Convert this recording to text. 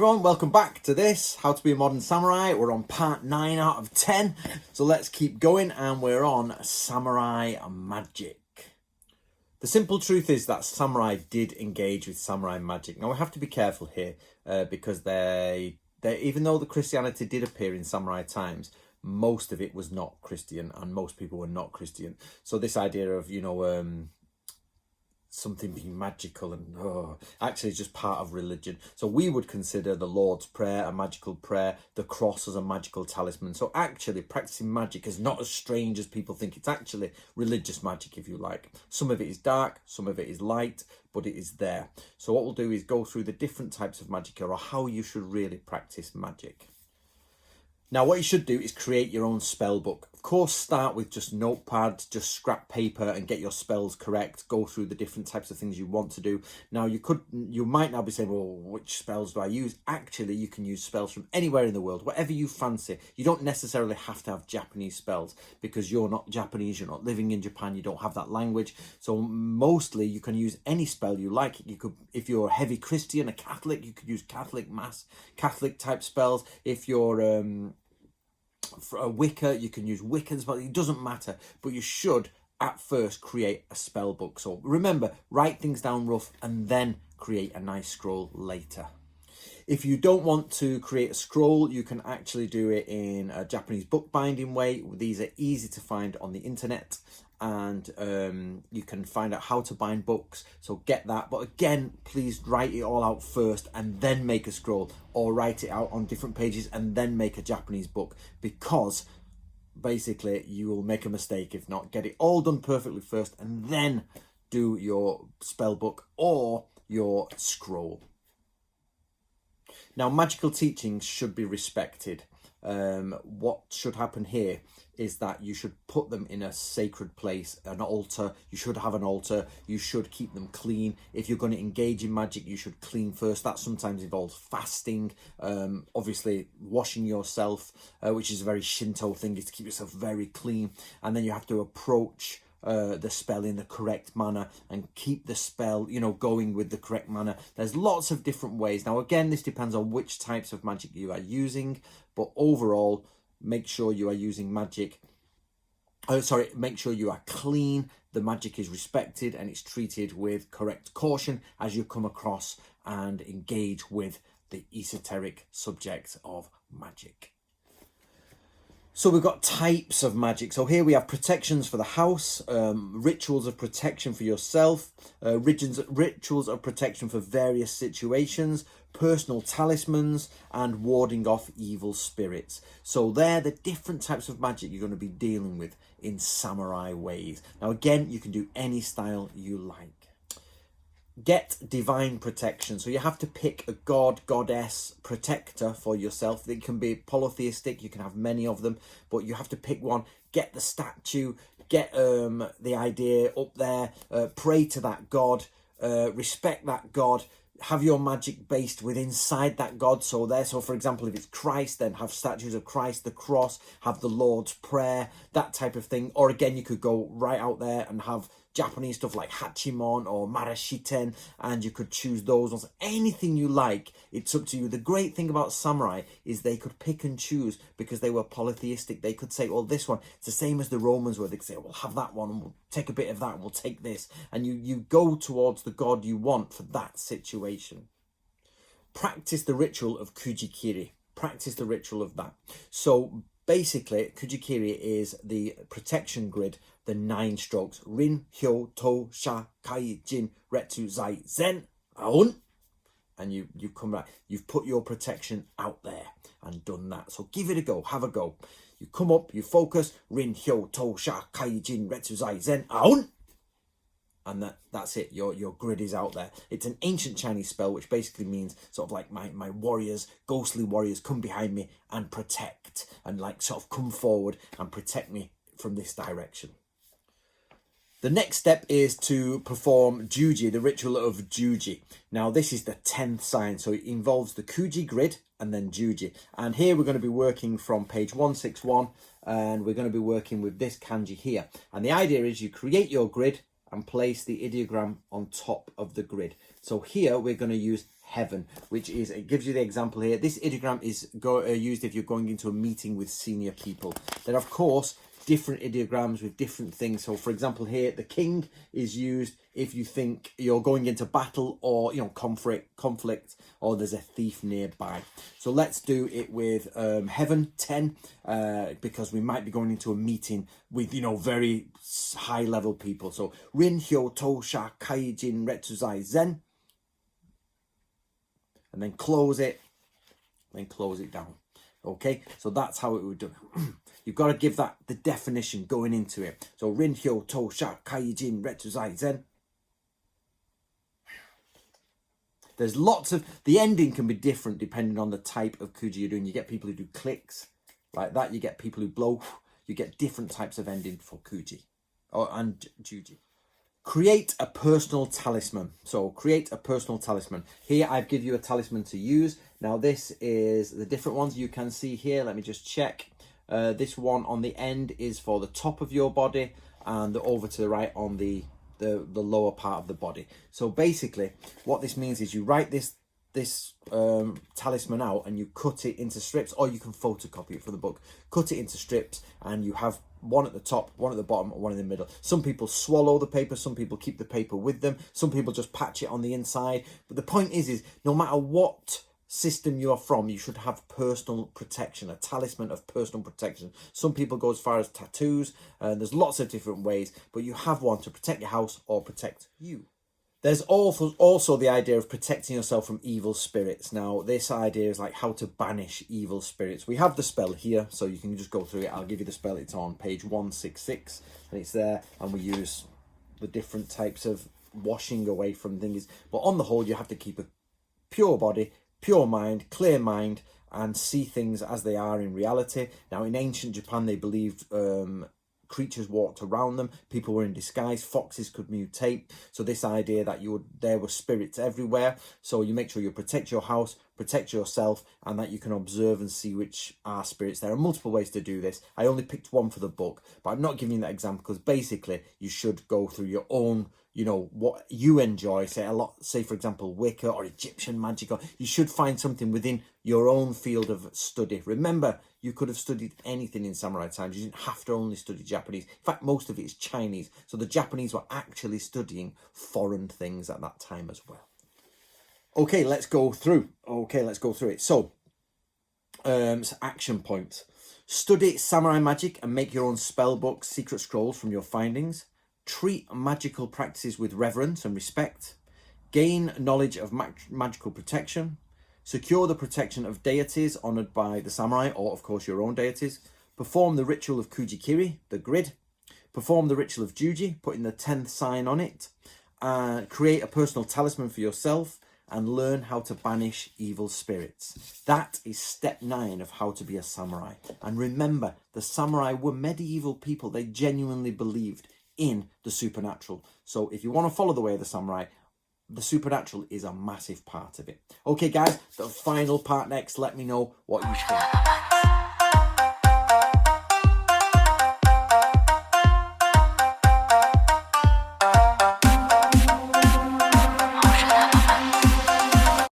everyone, welcome back to this, How to be a Modern Samurai. We're on part 9 out of 10, so let's keep going, and we're on Samurai Magic. The simple truth is that samurai did engage with samurai magic. Now we have to be careful here because they even though the Christianity did appear in samurai times, most of it was not Christian and most people were not Christian. So this idea of, something being magical and actually it's just part of religion. So we would consider the Lord's Prayer a magical prayer, the cross as a magical talisman. So actually practicing magic is not as strange as people think. It's actually religious magic, if you like. Some of it is dark, some of it is light, but it is there. So what we'll do is go through the different types of magic or how you should really practice magic. Now, what you should do is create your own spell book. Of course, start with just notepad, just scrap paper and get your spells correct. Go through the different types of things you want to do. Now, you might now be saying, well, which spells do I use? Actually, you can use spells from anywhere in the world, whatever you fancy. You don't necessarily have to have Japanese spells because you're not Japanese, you're not living in Japan, you don't have that language. So mostly you can use any spell you like. You could, if you're a heavy Christian, a Catholic, you could use Catholic mass, Catholic type spells. If you're for a Wicca, you can use Wiccan spells. It doesn't matter, but you should at first create a spell book. So remember, write things down rough and then create a nice scroll later. If you don't want to create a scroll, you can actually do it in a Japanese bookbinding way. These are easy to find on the internet, and you can find out how to bind books, so get that. But again, please write it all out first and then make a scroll, or write it out on different pages and then make a Japanese book, because basically you will make a mistake if not. Get it all done perfectly first and then do your spell book or your scroll. Now, magical teachings should be respected. What should happen here is that you should put them in a sacred place, an altar. You should have an altar. You should keep them clean. If you're going to engage in magic, you should clean first. That sometimes involves fasting, obviously washing yourself, which is a very Shinto thing, is to keep yourself very clean. And then you have to approach the spell in the correct manner and keep the spell, going with the correct manner. There's lots of different ways. Now, again, this depends on which types of magic you are using, but overall, make sure you are using magic. Make sure you are clean, the magic is respected, and it's treated with correct caution as you come across and engage with the esoteric subject of magic. So we've got types of magic. So here we have protections for the house, rituals of protection for yourself, rituals of protection for various situations, personal talismans, and warding off evil spirits. So they're the different types of magic you're going to be dealing with in samurai ways. Now again, you can do any style you like. Get divine protection. So you have to pick a god, goddess, protector for yourself. They can be polytheistic, you can have many of them, but you have to pick one. Get the statue, get the idea up there, pray to that god, respect that god. Have your magic based inside that god. So for example, if it's Christ, then have statues of Christ, the cross, have the Lord's Prayer, that type of thing. Or again, you could go right out there and have Japanese stuff like Hachimon or Marashiten, and you could choose those ones. Anything you like, it's up to you. The great thing about samurai is they could pick and choose because they were polytheistic. They could say, well, this one, it's the same as the Romans were. They could say, we'll have that one and we'll take a bit of that and we'll take this. And you go towards the god you want for that situation. Practice the ritual of Kuji kiri. Practice the ritual of that. So basically, Kuji kiri is the protection grid, the 9 strokes. Rin, Hyo, To, Sha, Kai, Jin, Retsu, Zai, Zen, Aun. And you come back. You've put your protection out there and done that. So give it a go. Have a go. You come up, you focus. Rin, Hyo, To, Sha, Kai, Jin, Retsu, Zai, Zen, Aun. And that's it. Your grid is out there. It's an ancient Chinese spell, which basically means sort of like my warriors, ghostly warriors, come behind me and protect, and like sort of come forward and protect me from this direction. The next step is to perform Juji, the ritual of Juji. Now, this is the 10th sign, so it involves the Kuji grid and then Juji. And here we're going to be working from page 161, and we're going to be working with this kanji here. And the idea is you create your grid and place the ideogram on top of the grid. So here we're going to use heaven, which is, it gives you the example here. This ideogram is used if you're going into a meeting with senior people. There are, of course, different ideograms with different things. So for example here, the king is used if you think you're going into battle or, you know, conflict, or there's a thief nearby. So let's do it with heaven 10, because we might be going into a meeting with, you know, very high level people. So rin hyo to sha kai jin retuzai zen, and then close it, then close it down. Okay, so that's how it would do. You've got to give that the definition going into it. So rin hyo to sha kai jin retuzai zen. There's lots of, the ending can be different depending on the type of Kuji you're doing. You get people who do clicks like that. You get people who blow. You get different types of ending for Kuji and Juji. Create a personal talisman. So create a personal talisman. Here I've given you a talisman to use. Now this is the different ones you can see here. Let me just check. This one on the end is for the top of your body, and over to the right on the lower part of the body. So basically what this means is you write this talisman out and you cut it into strips, or you can photocopy it from the book. Cut it into strips, and you have one at the top, one at the bottom, one in the middle. Some people swallow the paper, some people keep the paper with them, some people just patch it on the inside. But the point is no matter what system you are from, you should have personal protection, a talisman of personal protection. Some people go as far as tattoos, and there's lots of different ways, but you have one to protect your house or protect you. There's also the idea of protecting yourself from evil spirits. Now, this idea is like how to banish evil spirits. We have the spell here, so you can just go through it. I'll give you the spell. It's on page 166, and it's there, and we use the different types of washing away from things. But on the whole, you have to keep a pure body, pure mind, clear mind, and see things as they are in reality. Now, in ancient Japan, they believed creatures walked around them, people were in disguise, foxes could mutate. So this idea that there were spirits everywhere. So you make sure you protect your house, protect yourself, and that you can observe and see which are spirits. There are multiple ways to do this. I only picked one for the book, but I'm not giving you that example because basically you should go through your own, you know, what you enjoy. Say for example, Wicca or Egyptian magic, or you should find something within your own field of study. Remember, you could have studied anything in samurai times. You didn't have to only study Japanese. In fact, most of it is Chinese. So the Japanese were actually studying foreign things at that time as well. Okay, let's go through. it. So, action points. Study samurai magic and make your own spell books, secret scrolls from your findings. Treat magical practices with reverence and respect. Gain knowledge of magical protection. Secure the protection of deities honoured by the samurai, or of course your own deities. Perform the ritual of Kuji kiri, the grid. Perform the ritual of Juji, putting the 10th sign on it. Create a personal talisman for yourself, and learn how to banish evil spirits. That is step 9 of how to be a samurai. And remember, the samurai were medieval people. They genuinely believed in the supernatural. So if you want to follow the way of the samurai, the supernatural is a massive part of it. Okay, guys, the final part next. Let me know what you think.